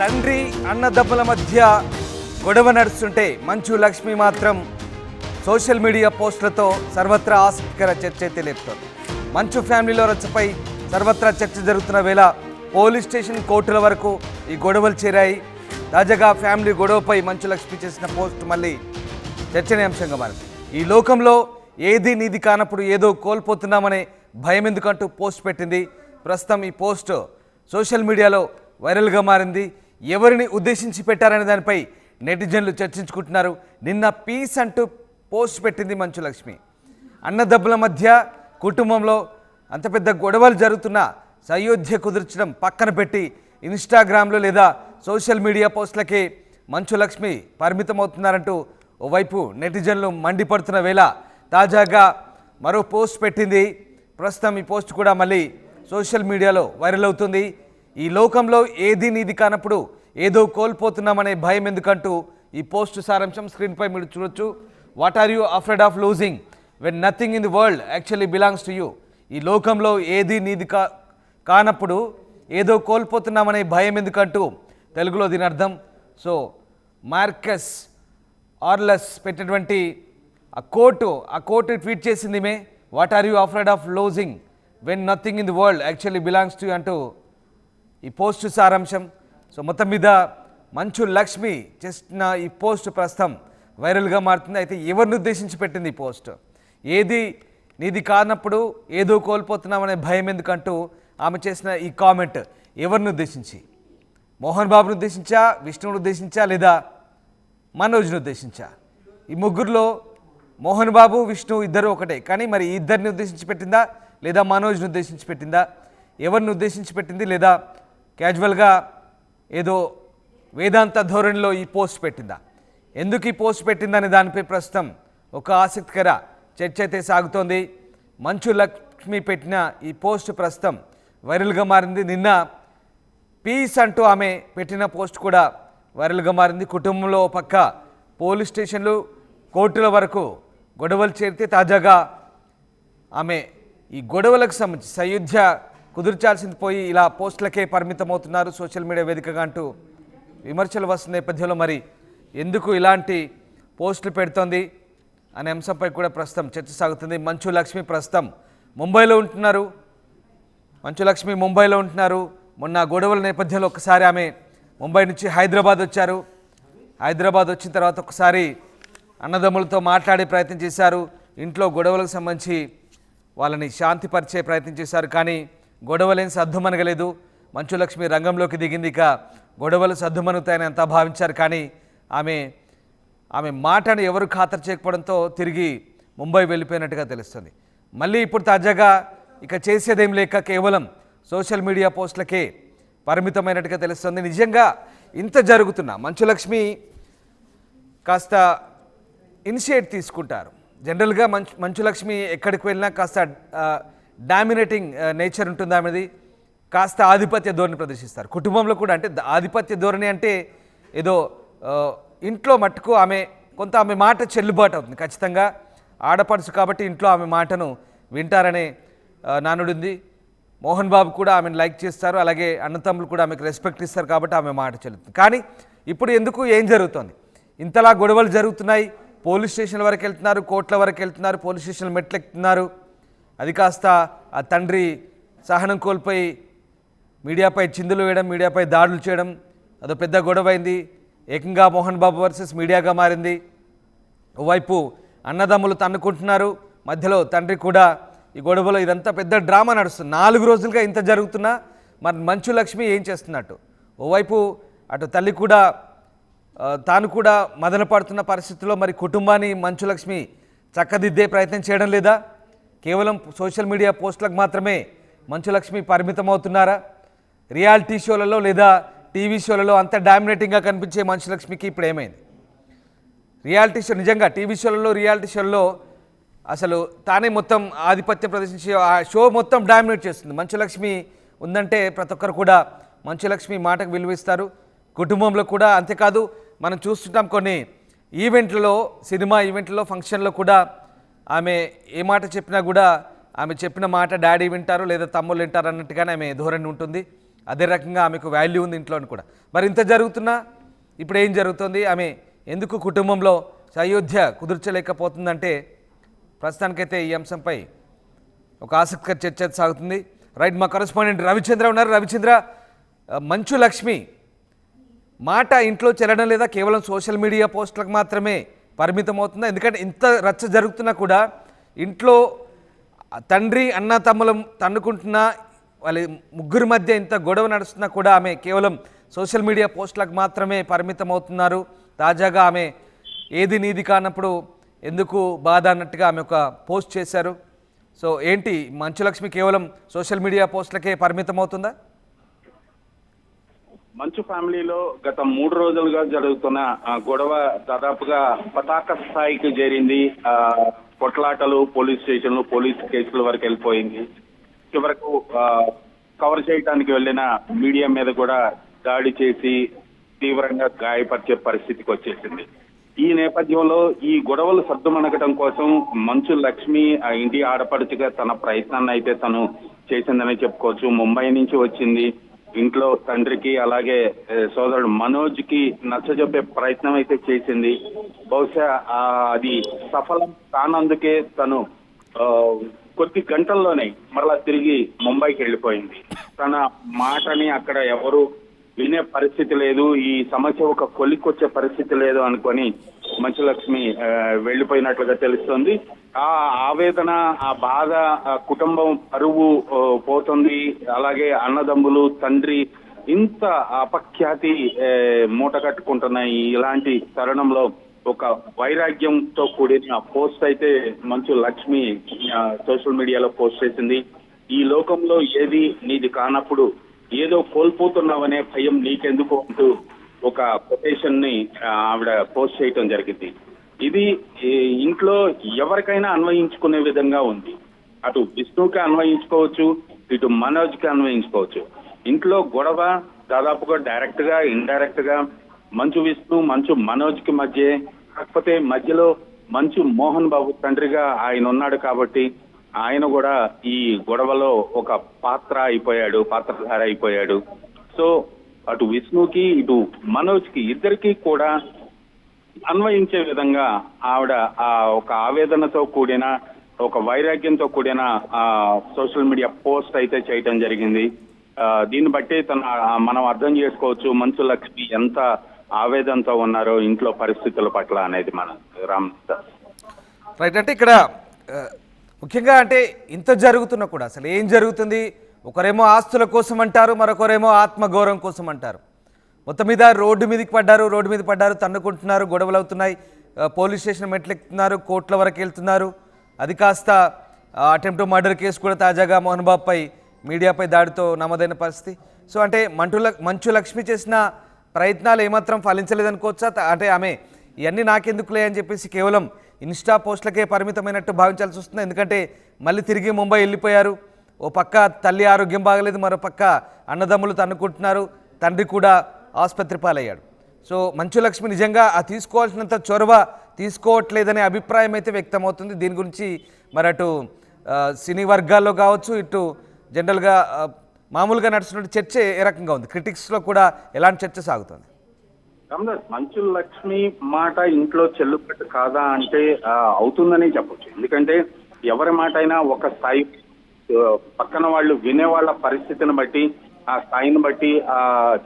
తండ్రి అన్నదమ్ముల మధ్య గొడవ నడుస్తుంటే మంచు లక్ష్మి మాత్రం సోషల్ మీడియా పోస్టులతో సర్వత్రా ఆసక్తికర చర్చ అయితే లేపుతోంది. మంచు ఫ్యామిలీలో రచ్చపై సర్వత్రా చర్చ జరుగుతున్న వేళ పోలీస్ స్టేషన్ కోర్టుల వరకు ఈ గొడవలు చేరాయి. తాజాగా ఫ్యామిలీ గొడవపై మంచు లక్ష్మి చేసిన పోస్ట్ మళ్ళీ చర్చనీయాంశంగా మారింది. ఈ లోకంలో ఏది నీది కానప్పుడు ఏదో కోల్పోతున్నామనే భయం ఎందుకంటూ పోస్ట్ పెట్టింది. ప్రస్తుతం ఈ పోస్ట్ సోషల్ మీడియాలో వైరల్గా మారింది. ఎవరిని ఉద్దేశించి పెట్టారనే దానిపై నెటిజన్లు చర్చించుకుంటున్నారు. నిన్న పీస్ అంటూ పోస్ట్ పెట్టింది మంచు లక్ష్మి. అన్నదమ్ముల మధ్య కుటుంబంలో అంత పెద్ద గొడవలు జరుగుతున్న సయోధ్య కుదుర్చడం పక్కన పెట్టి ఇన్స్టాగ్రామ్లో లేదా సోషల్ మీడియా పోస్టులకే మంచు లక్ష్మి పరిమితమవుతున్నారంటూ ఓవైపు నెటిజన్లు మండిపడుతున్న వేళ తాజాగా మరో పోస్ట్ పెట్టింది. ప్రస్తుతం ఈ పోస్ట్ కూడా మళ్ళీ సోషల్ మీడియాలో వైరల్ అవుతుంది. ఈ లోకంలో ఏది నీది కానప్పుడు ఏదో కోల్పోతున్నామనే భయం ఎందుకంటూ ఈ పోస్ట్ సారాంశం స్క్రీన్పై మీరు చూడొచ్చు. What are you afraid of losing when nothing in the world actually belongs to you. ఈ లోకంలో ఏది నీది కానప్పుడు ఏదో కోల్పోతున్నామనే భయం ఎందుకంటూ తెలుగులో దీని అర్థం. సో మార్కస్ ఆర్లెస్ పెట్టినటువంటి ఆ కోర్టు ట్వీట్ చేసింది మే what are you afraid of losing when nothing in the world actually belongs to you అంటూ ఈ పోస్ట్ సారాంశం. సో మొత్తం మీద మంచు లక్ష్మి చేసిన ఈ పోస్ట్ ప్రస్తుతం వైరల్గా మారుతుంది. అయితే ఎవరిని ఉద్దేశించి పెట్టింది ఈ పోస్ట్? ఏది నీది కానప్పుడు ఏదో కోల్పోతున్నామనే భయం ఎందుకంటూ ఆమె చేసిన ఈ కామెంట్ ఎవరిని ఉద్దేశించి? మోహన్ బాబుని ఉద్దేశించా, విష్ణువుని ఉద్దేశించా, లేదా మనోజ్ని ఉద్దేశించా? ఈ ముగ్గురులో మోహన్ బాబు, విష్ణు ఇద్దరు ఒకటే, కానీ మరి ఈ ఇద్దరిని ఉద్దేశించి పెట్టిందా లేదా మనోజ్ని ఉద్దేశించి పెట్టిందా? ఎవరిని ఉద్దేశించి పెట్టింది? లేదా క్యాజువల్గా ఏదో వేదాంత ధోరణిలో ఈ పోస్ట్ పెట్టిందా? ఎందుకు ఈ పోస్ట్ పెట్టిందనే దానిపై ప్రస్తుతం ఒక ఆసక్తికర చర్చ అయితే సాగుతోంది. మంచు లక్ష్మి పెట్టిన ఈ పోస్ట్ ప్రస్తుతం వైరల్గా మారింది. నిన్న పీస్ అంటూ ఆమె పెట్టిన పోస్ట్ కూడా వైరల్గా మారింది. కుటుంబంలో పక్క పోలీస్ స్టేషన్లు, కోర్టుల వరకు గొడవలు చేరితే తాజాగా ఆమె ఈ గొడవలకు సంబంధించి సయోధ్య కుదుర్చాల్సింది పోయి ఇలా పోస్టులకే పరిమితమవుతున్నారు సోషల్ మీడియా వేదికగా అంటూ విమర్శలు వస్తున్న నేపథ్యంలో మరి ఎందుకు ఇలాంటి పోస్టులు పెడుతోంది అనే అంశంపై కూడా ప్రస్తుతం చర్చ సాగుతుంది. మంచు లక్ష్మి ప్రస్తుతం ముంబైలో ఉంటున్నారు. మొన్న గొడవల నేపథ్యంలో ఒకసారి ఆమె ముంబై నుంచి హైదరాబాద్ వచ్చారు. హైదరాబాద్ వచ్చిన తర్వాత ఒకసారి అన్నదమ్ములతో మాట్లాడే ప్రయత్నం చేశారు. ఇంట్లో గొడవలకు సంబంధించి వాళ్ళని శాంతిపరిచే ప్రయత్నం చేశారు. కానీ గొడవలేం సద్దుమనగలేదు. మంచు లక్ష్మి రంగంలోకి దిగింది. ఇక గొడవలు సద్దుమనుగుతాయని అంతా భావించారు. కానీ ఆమె మాటను ఎవరు ఖాతరు చేయకపోవడంతో తిరిగి ముంబై వెళ్ళిపోయినట్టుగా తెలుస్తుంది. మళ్ళీ ఇప్పుడు తాజాగా ఇక చేసేదేం లేక కేవలం సోషల్ మీడియా పోస్టులకే పరిమితమైనట్టుగా తెలుస్తుంది. నిజంగా ఇంత జరుగుతున్నా మంచు లక్ష్మి కాస్త ఇనిషియేట్ తీసుకుంటారు. జనరల్గా మంచు లక్ష్మి ఎక్కడికి వెళ్ళినా కాస్త డామినేటింగ్ నేచర్ ఉంటుంది ఆమెది. కాస్త ఆధిపత్య ధోరణి ప్రదర్శిస్తారు. కుటుంబంలో కూడా అంటే ఆధిపత్య ధోరణి అంటే ఏదో ఇంట్లో మట్టుకు ఆమె మాట చెల్లుబాటు అవుతుంది. ఖచ్చితంగా ఆడపడుచు కాబట్టి ఇంట్లో ఆమె మాటను వింటారనే నానుడింది. మోహన్ బాబు కూడా ఆమెను లైక్ చేస్తారు. అలాగే అన్నతమ్ములు కూడా ఆమెకు రెస్పెక్ట్ ఇస్తారు కాబట్టి ఆమె మాట చెల్లుతుంది. కానీ ఇప్పుడు ఎందుకు ఏం జరుగుతోంది? ఇంతలా గొడవలు జరుగుతున్నాయి. పోలీస్ స్టేషన్ల వరకు వెళ్తున్నారు, కోర్టుల వరకు వెళ్తున్నారు, పోలీస్ స్టేషన్ల మెట్లెక్కుతున్నారు. అది కాస్త ఆ తండ్రి సహనం కోల్పోయి మీడియాపై చిందులు వేయడం, మీడియాపై దాడులు చేయడం అదో పెద్ద గొడవ అయింది. ఏకంగా మోహన్ బాబు వర్సెస్ మీడియాగా మారింది. ఓవైపు అన్నదమ్ములు తన్నుకుంటున్నారు, మధ్యలో తండ్రి కూడా ఈ గొడవలో ఇదంతా పెద్ద డ్రామా నడుస్తుంది. 4 రోజులుగా ఇంత జరుగుతున్నా మరి మంచు లక్ష్మి ఏం చేస్తున్నట్టు? ఓవైపు అటు తల్లి కూడా తాను కూడా మదన పడుతున్న పరిస్థితుల్లో మరి కుటుంబాన్ని మంచు లక్ష్మి చక్కదిద్దే ప్రయత్నం చేయడం లేదా? కేవలం సోషల్ మీడియా పోస్టులకు మాత్రమే మంచు లక్ష్మి పరిమితం అవుతున్నారా? రియాలిటీ షోలలో లేదా టీవీ షోలలో అంత డామినేటింగ్గా కనిపించే మంచు లక్ష్మికి ఇప్పుడు ఏమైంది? రియాలిటీ షో నిజంగా టీవీ షోలలో, రియాలిటీ షోలలో అసలు తానే మొత్తం ఆధిపత్యం ప్రదర్శించి ఆ షో మొత్తం డామినేట్ చేస్తుంది. మంచు లక్ష్మి ఉందంటే ప్రతి ఒక్కరు కూడా మంచు లక్ష్మి మాటకు విలువిస్తారు. కుటుంబంలో కూడా అంతేకాదు, మనం చూస్తుంటాం కొన్ని ఈవెంట్లలో, సినిమా ఈవెంట్లలో, ఫంక్షన్లో కూడా ఆమె ఏ మాట చెప్పినా కూడా ఆమె చెప్పిన మాట డాడీ వింటారు లేదా తమ్ముళ్ళు వింటారు అన్నట్టుగానే ఆమె ధోరణి ఉంటుంది. అదే రకంగా ఆమెకు వాల్యూ ఉంది ఇంట్లో అని కూడా. మరి ఇంత జరుగుతున్నా ఇప్పుడు ఏం జరుగుతుంది, ఆమె ఎందుకు కుటుంబంలో అయోధ్య కుదుర్చలేకపోతుందంటే ప్రస్తుతానికైతే ఈ అంశంపై ఒక ఆసక్తికర చర్చ సాగుతుంది. రైట్, మా కరెస్పాండెంట్ రవిచంద్ర ఉన్నారు. రవిచంద్ర, మంచు లక్ష్మి మాట ఇంట్లో చెల్లడం లేదా కేవలం సోషల్ మీడియా పోస్టులకు మాత్రమే పరిమితం అవుతుందా? ఎందుకంటే ఇంత రచ్చ జరుగుతున్నా కూడా ఇంట్లో తండ్రి అన్న తమ్ములం తన్నుకుంటున్నా, వాళ్ళ ముగ్గురి మధ్య ఇంత గొడవ నడుస్తున్నా కూడా ఆమె కేవలం సోషల్ మీడియా పోస్టులకు మాత్రమే పరిమితం అవుతున్నారు. తాజాగా ఆమె ఏది నీది కానప్పుడు ఎందుకు బాధ అన్నట్టుగా ఆమె ఒక పోస్ట్ చేశారు. సో ఏంటి, మంచు లక్ష్మి కేవలం సోషల్ మీడియా పోస్టులకే పరిమితం అవుతుందా? మంచు ఫ్యామిలీలో గత 3 రోజులుగా జరుగుతున్న గొడవ దాదాపుగా పతాక స్థాయికి చేరింది. కొట్లాటలు, పోలీస్ స్టేషన్లు, పోలీస్ కేసుల వరకు వెళ్ళిపోయింది. చివరకు కవర్ చేయడానికి వెళ్ళిన మీడియా మీద కూడా దాడి చేసి తీవ్రంగా గాయపరిచే పరిస్థితికి వచ్చేసింది. ఈ నేపథ్యంలో ఈ గొడవలు సద్దుమణగటం కోసం మంచు లక్ష్మి ఆ ఇంటి ఆడపడుచుగా తన ప్రయత్నాన్ని అయితే తను చేసిందని చెప్పుకోవచ్చు. ముంబై నుంచి వచ్చింది. ఇంట్లో తండ్రికి అలాగే సోదరుడు మనోజ్ కి నచ్చజెప్పే ప్రయత్నం అయితే చేసింది. బహుశా అది సఫలం కానందుకే తను కొద్ది గంటల్లోనే మరలా తిరిగి ముంబైకి వెళ్ళిపోయింది. తన మాటని అక్కడ ఎవరు వినే పరిస్థితి లేదు, ఈ సమస్య ఒక కొలిక్కొచ్చే పరిస్థితి లేదు అనుకొని మంచు లక్ష్మి వెళ్ళిపోయినట్లుగా తెలుస్తోంది. ఆ ఆవేదన, ఆ బాధ, కుటుంబం పరువు పోతుంది. అలాగే అన్నదమ్ములు, తండ్రి ఇంత అపఖ్యాతి మూట కట్టుకుంటున్న ఇలాంటి తరుణంలో ఒక వైరాగ్యంతో కూడిన పోస్ట్ అయితే మంచు లక్ష్మి సోషల్ మీడియాలో పోస్ట్ చేసింది. ఈ లోకంలో ఏది నీది కానప్పుడు ఏదో కోల్పోతున్నావనే భయం నీకెందుకు అంటూ ఒక కొటేషన్ ని ఆవిడ పోస్ట్ చేయటం జరిగింది. ఇది ఇంట్లో ఎవరికైనా అన్వయించుకునే విధంగా ఉంది. అటు విష్ణుకి అన్వయించుకోవచ్చు, ఇటు మనోజ్ కి అన్వయించుకోవచ్చు. ఇంట్లో గొడవ దాదాపుగా డైరెక్ట్ గా, ఇండైరెక్ట్ గా మంచు విష్ణు, మంచు మనోజ్ కి మధ్య. కాకపోతే మధ్యలో మంచు మోహన్ బాబు తండ్రిగా ఆయన ఉన్నాడు కాబట్టి ఆయన కూడా ఈ గొడవలో ఒక పాత్రధార అయిపోయాడు. సో అటు విష్ణుకి, ఇటు మనోజ్ కి, ఇద్దరికి కూడా అన్వయించే విధంగా ఆవిడ ఒక ఆవేదనతో కూడిన, ఒక వైరాగ్యంతో కూడిన సోషల్ మీడియా పోస్ట్ అయితే చేయటం జరిగింది. దీన్ని బట్టి మనం అర్థం చేసుకోవచ్చు మంచు లక్ష్మి ఎంత ఆవేదనతో ఉన్నారో ఇంట్లో పరిస్థితుల పట్ల అనేది. మనం రామ్ రైట్, అంటే ఇక్కడ ముఖ్యంగా అంటే ఇంత జరుగుతున్నా కూడా అసలు ఏం జరుగుతుంది? ఒకరేమో ఆస్తుల కోసం అంటారు, మరొకరేమో ఆత్మగౌరవం కోసం అంటారు. మొత్తం మీద రోడ్డు మీద పడ్డారు, తన్నుకుంటున్నారు, గొడవలు అవుతున్నాయి, పోలీస్ స్టేషన్ మెట్లెక్కుతున్నారు, కోర్టుల వరకు వెళ్తున్నారు. అది కాస్త అటెంప్ట్ మర్డర్ కేసు కూడా తాజాగా మోహన్ బాబుపై మీడియాపై దాడితో నమోదైన పరిస్థితి. సో అంటే మంచు లక్ష్మి చేసిన ప్రయత్నాలు ఏమాత్రం ఫలించలేదనుకోవచ్చా? అంటే ఆమె ఇవన్నీ నాకెందుకులే అని చెప్పేసి కేవలం ఇన్స్టా పోస్టులకే పరిమితమైనట్టు భావించాల్సి వస్తుంది. ఎందుకంటే మళ్ళీ తిరిగి ముంబై వెళ్ళిపోయారు. ఓ పక్క తల్లి ఆరోగ్యం బాగలేదు, మరో పక్క అన్నదమ్ములు తన్నుకుంటున్నారు, తండ్రి కూడా ఆసుపత్రి పాలయ్యాడు. సో మంచు లక్ష్మి నిజంగా తీసుకోవాల్సినంత చొరవ తీసుకోవట్లేదనే అభిప్రాయం అయితే వ్యక్తమవుతుంది. దీని గురించి మరి అటు సినీ వర్గాల్లో కావచ్చు, ఇటు జనరల్గా మామూలుగా నడుస్తున్న చర్చ ఏ రకంగా ఉంది? క్రిటిక్స్లో కూడా ఎలాంటి చర్చ సాగుతుంది? మంచు లక్ష్మి మాట ఇంట్లో చెల్లుబాటు కాదా అంటే అవుతుందని చెప్పొచ్చు. ఎందుకంటే ఎవరి మాట అయినా ఒక స్థాయి, పక్కన వాళ్ళు వినేవాళ్ళ పరిస్థితిని బట్టి, ఆ స్థాయిని బట్టి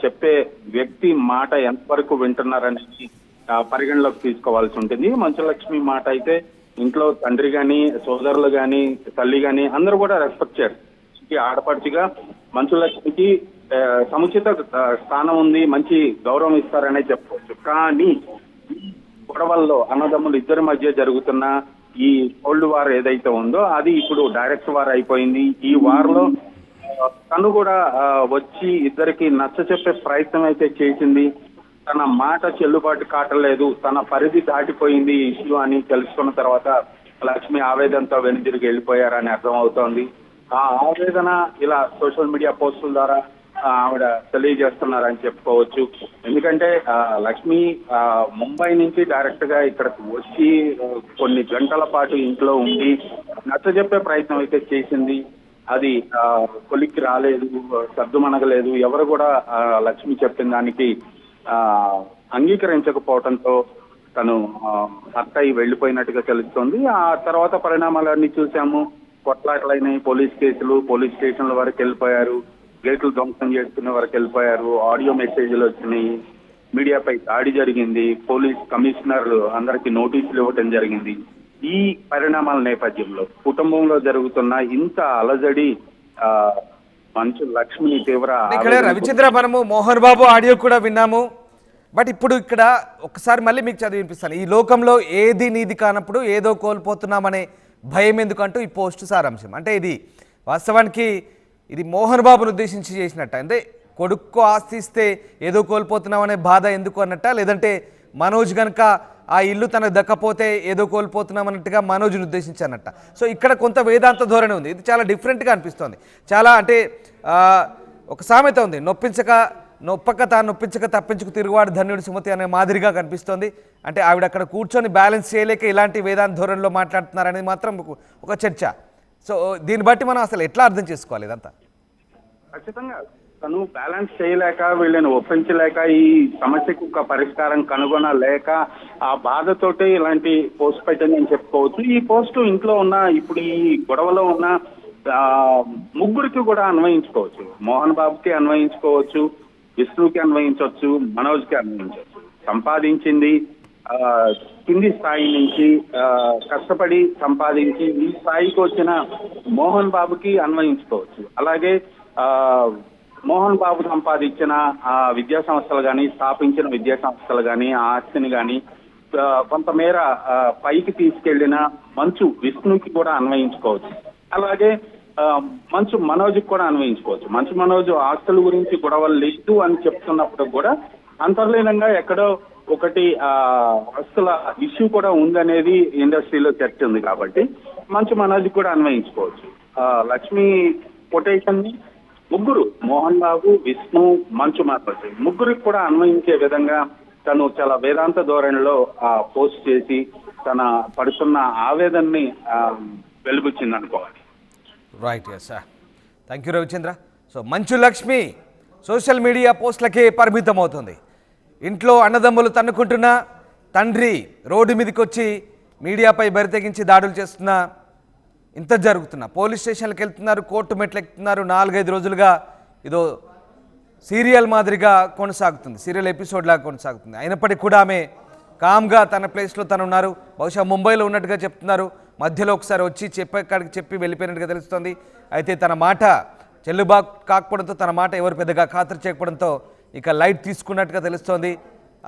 చెప్పే వ్యక్తి మాట ఎంతవరకు వింటున్నారనేది పరిగణలోకి తీసుకోవాల్సి ఉంటుంది. మంచు లక్ష్మి మాట అయితే ఇంట్లో తండ్రి గాని, సోదరులు గాని, తల్లి గాని అందరూ కూడా రెస్పెక్ట్ చేస్తారు. ఆడపడుచుగా మంచు లక్ష్మికి సముచిత స్థానం ఉంది, మంచి గౌరవం ఇస్తారనే చెప్పవచ్చు. కానీ గొడవల్లో అన్నదమ్ములు ఇద్దరి మధ్య జరుగుతున్న ఈ కోల్డ్ వార్ ఏదైతే ఉందో అది ఇప్పుడు డైరెక్ట్ వార్ అయిపోయింది. ఈ వార్ లో తను కూడా వచ్చి ఇద్దరికి నచ్చ చెప్పే ప్రయత్నం అయితే చేసింది. తన మాట చెల్లుబాటు కావట్లేదు, తన పరిధి దాటిపోయింది ఇష్యూ అని తెలుసుకున్న తర్వాత లక్ష్మి ఆవేదనతో వెనుదిరిగి వెళ్ళిపోయారని అర్థం అవుతోంది. ఆ ఆవేదన ఇలా సోషల్ మీడియా పోస్టుల ద్వారా ఆవిడ తెలియజేస్తున్నారని చెప్పుకోవచ్చు. ఎందుకంటే లక్ష్మి ముంబై నుంచి డైరెక్ట్ గా ఇక్కడికి వచ్చి కొన్ని గంటల పాటు ఇంట్లో ఉండి నచ్చజెప్పే ప్రయత్నం అయితే చేసింది. అది కొలిక్కి రాలేదు, సర్దుమణగలేదు. ఎవరు కూడా లక్ష్మి చెప్పిన దానికి అంగీకరించకపోవడంతో తను భర్త అయి వెళ్లిపోయినట్టుగా తెలుస్తోంది. ఆ తర్వాత పరిణామాలన్నీ చూసాము. కొట్లాటలైనాయి, పోలీస్ స్టేషన్ల వరకు వెళ్ళిపోయారు, గేట్లు ధ్వంసం చేసుకునే వరకు వెళ్ళిపోయారు, ఆడియో మెసేజ్లు వచ్చినాయి, మీడియాపై దాడి జరిగింది, పోలీస్ కమిషనర్ అందరికి నోటీసులు ఇవ్వడం జరిగింది. ఈ పరిణామాల నేపథ్యంలో కుటుంబంలో జరుగుతున్న ఇంత అలజడి మంచు లక్ష్మి తీవ్ర ఇక్కడ రవిచంద్ర, మనము మోహన్ బాబు ఆడియో కూడా విన్నాము. బట్ ఇప్పుడు ఇక్కడ ఒకసారి మళ్ళీ మీకు చదివి వినిపిస్తాను. ఈ లోకంలో ఏది నీది కానప్పుడు ఏదో కోల్పోతున్నామనే భయం ఎందుకంటూ ఈ పోస్ట్ సారాంశం. అంటే ఇది వాస్తవానికి ఇది మోహన్ బాబును ఉద్దేశించి చేసినట్ట, అంటే కొడుకు ఆస్తి ఇస్తే ఏదో కోల్పోతున్నామనే బాధ ఎందుకు అన్నట్ట, లేదంటే మనోజ్ కనుక ఆ ఇల్లు తనకు దక్కపోతే ఏదో కోల్పోతున్నాం అన్నట్టుగా మనోజ్ని ఉద్దేశించి అన్నట్ట. సో ఇక్కడ కొంత వేదాంత ధోరణి ఉంది. ఇది చాలా డిఫరెంట్గా అనిపిస్తుంది. చాలా అంటే ఒక సామెత ఉంది, నొప్పక తాను నొప్పించక తప్పించుకు తిరుగువాడు ధన్యుడు సుమతి అనే మాదిరిగా కనిపిస్తోంది. అంటే ఆవిడ అక్కడ కూర్చొని బ్యాలెన్స్ చేయలేక ఇలాంటి వేదాంత ధోరణిలో మాట్లాడుతున్నారనేది మాత్రం ఒక చర్చ. సో దీన్ని బట్టి మనం అసలు ఎట్లా అర్థం చేసుకోవాలి ఇదంతా? ఖచ్చితంగా తను బ్యాలెన్స్ చేయలేక, వీళ్ళని ఒప్పించలేక, ఈ సమస్యకు ఒక పరిష్కారం కనుగొనలేక ఆ బాధతోటే ఇలాంటి పోస్ట్ పెట్టని చెప్పుకోవచ్చు. ఈ పోస్టు ఇంట్లో ఉన్న, ఇప్పుడు ఈ గొడవలో ఉన్న ముగ్గురికి కూడా అన్వయించుకోవచ్చు. మోహన్ బాబుకి అన్వయించుకోవచ్చు, విష్ణుకి అన్వయించవచ్చు, మనోజ్కి అన్వయించవచ్చు. సంపాదించింది కింది స్థాయి నుంచి కష్టపడి సంపాదించి ఈ స్థాయికి వచ్చిన మోహన్ బాబుకి అన్వయించుకోవచ్చు. అలాగే మోహన్ బాబు సంపాదించిన విద్యా సంస్థలు కానీ, స్థాపించిన విద్యా సంస్థలు కానీ, ఆ ఆస్తిని కానీ కొంతమేర పైకి తీసుకెళ్లిన మంచు విష్ణుకి కూడా అన్వయించుకోవచ్చు. అలాగే మంచు మనోజ్కి కూడా అన్వయించుకోవచ్చు. మంచు మనోజ్ ఆస్తుల గురించి గొడవలు లేదు అని చెప్తున్నప్పుడు కూడా అంతర్లీనంగా ఎక్కడో ఒకటి ఆస్తుల ఇష్యూ కూడా ఉందనేది ఇండస్ట్రీలో చర్చ ఉంది. కాబట్టి మంచు మనోజ్ కూడా అన్వయించుకోవచ్చు. లక్ష్మి కొటేషన్ ని ముగ్గురు, మోహన్ బాబు, విష్ణు, మంచు మనోజ్ ముగ్గురికి కూడా అన్వయించే విధంగా తను చాలా వేదాంత ధోరణిలో పోస్ట్ చేసి తన పడుతున్న ఆవేదనని వెలుగుచ్చింది అనుకోవాలి. Right, yes sir. Thank you Ravichandra. So Manchu Lakshmi social media పోస్టులకే పరిమితం అవుతుంది. ఇంట్లో అన్నదమ్ములు తన్నుకుంటున్నా, తండ్రి రోడ్డు మీదకి వచ్చి మీడియాపై బరితెగించి దాడులు చేస్తున్నా, ఇంత జరుగుతున్నా, పోలీస్ స్టేషన్లకు వెళ్తున్నారు, కోర్టు మెట్లు ఎక్కుతున్నారు. 4-5 రోజులుగా ఇదో సీరియల్ మాదిరిగా కొనసాగుతుంది, సీరియల్ ఎపిసోడ్ లాగా కొనసాగుతుంది. అయినప్పటికీ కూడా ఆమె కామ్గా తన ప్లేస్లో తను ఉన్నారు. బహుశా ముంబైలో ఉన్నట్టుగా చెప్తున్నారు. మధ్యలో ఒకసారి వచ్చి చెప్పి వెళ్ళిపోయినట్టుగా తెలుస్తుంది. అయితే తన మాట చెల్లుబాటు కాకపోవడంతో, తన మాట ఎవరు పెద్దగా ఖాతరు చేయకపోవడంతో ఇక లైట్ తీసుకున్నట్టుగా తెలుస్తోంది.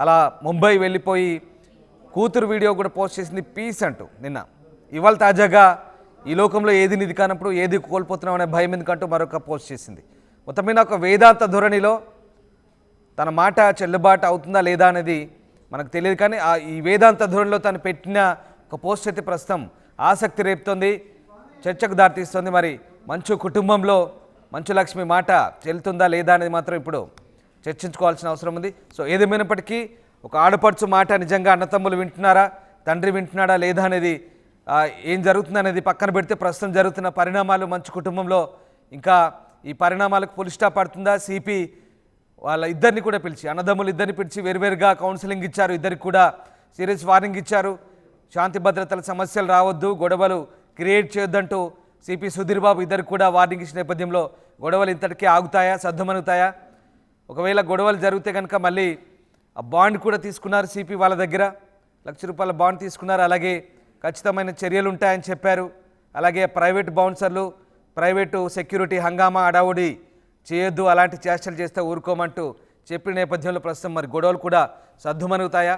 అలా ముంబై వెళ్ళిపోయి కూతురు వీడియో కూడా పోస్ట్ చేసింది, పీస్ అంటూ నిన్న. ఇవాళ తాజాగా ఈ లోకంలో ఏది నిధి కానప్పుడు ఏది కోల్పోతున్నాం అనే భయం ఎందుకంటూ మరొక పోస్ట్ చేసింది. మొత్తం మీద ఒక వేదాంత ధోరణిలో తన మాట చెల్లుబాటు అవుతుందా లేదా అనేది మనకు తెలియదు. కానీ ఈ వేదాంత ధోరణిలో తను పెట్టిన ఒక పోస్ట్ అయితే ప్రస్తుతం ఆసక్తి రేపుతోంది, చర్చకు దారితీస్తుంది. మరి మంచు కుటుంబంలో మంచు లక్ష్మి మాట చెల్లుతుందా లేదా అనేది మాత్రం ఇప్పుడు చర్చించుకోవాల్సిన అవసరం ఉంది. సో ఏదేమైనప్పటికీ ఒక ఆడపడుచు మాట నిజంగా అన్నతమ్ములు వింటున్నారా, తండ్రి వింటున్నాడా లేదా అనేది ఏం జరుగుతుంది అనేది పక్కన పెడితే ప్రస్తుతం జరుగుతున్న పరిణామాలు మంచు కుటుంబంలో ఇంకా ఈ పరిణామాలకు ఫుల్ స్టాప్ పడుతుందా? సిపి వాళ్ళ ఇద్దరిని కూడా పిలిచి, అన్నదమ్ములు ఇద్దరిని పిలిచి వేరువేరుగా కౌన్సిలింగ్ ఇచ్చారు. ఇద్దరికి కూడా సీరియస్ వార్నింగ్ ఇచ్చారు. శాంతి భద్రతల సమస్యలు రావద్దు, గొడవలు క్రియేట్ చేయొద్దంటూ సిపి సుధీర్ బాబు ఇద్దరికి కూడా వార్నింగ్ ఇచ్చిన నేపథ్యంలో గొడవలు ఇంతటికీ ఆగుతాయా, సద్దుమణుగుతాయా? ఒకవేళ గొడవలు జరిగితే కనుక మళ్ళీ ఆ బాండ్ కూడా తీసుకున్నారు సిపి వాళ్ళ దగ్గర, ₹1,00,000 బాండ్ తీసుకున్నారు. అలాగే ఖచ్చితమైన చర్యలు ఉంటాయని చెప్పారు. అలాగే ప్రైవేట్ బౌన్సర్లు, ప్రైవేటు సెక్యూరిటీ హంగామా అడావుడి చేయొద్దు, అలాంటి చేష్టలు చేస్తే ఊరుకోమంటూ చెప్పిన నేపథ్యంలో ప్రస్తుతం మరి గొడవలు కూడా సద్దుమణుగుతాయా?